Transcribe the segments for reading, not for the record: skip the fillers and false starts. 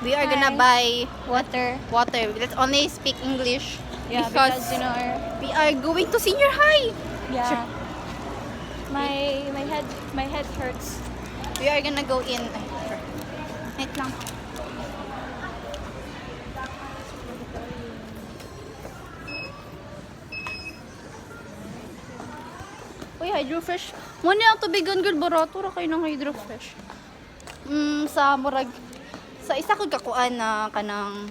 We are gonna buy water. Let's only speak English. Yeah, because you know, we are going to senior high. yeah. My head hurts. We are gonna go in. Wait lang. Uy, Hydrofresh. Muna ang tubigan good barato ra kayo ng Hydrofresh. Sa murag sa isa ko kakuan na kanang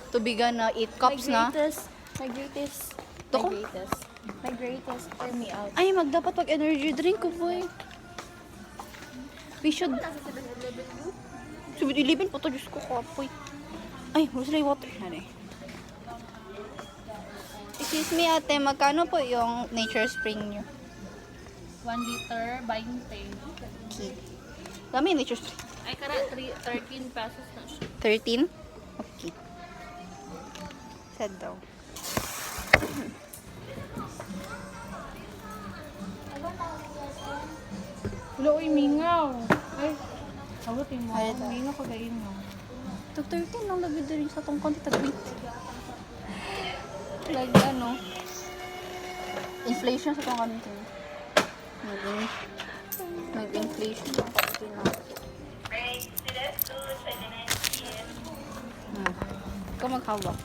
tubigan na 8 cups na. My greatest for me out. Ay, magdapat pag energy drink ko boy. We should 7-Eleven po to, Diyos ko kapoy. Ay, where's the water? Ano eh? Excuse me ate, magkano po yung Nature Spring nyo? 1 liter, 20. Okay. Dami yung Nature Spring. Ay, kara 13 pesos na siya. 13? Okay. Sad daw. Wala, uy, mingaw. Ay, sabutin mo. Ay, Mingaw ka gain mo. Tag 13 lang lagi din sa tong konti tag 20. Like ano? Inflation sa tong konti. Nag-inflation. Ikaw maghawak.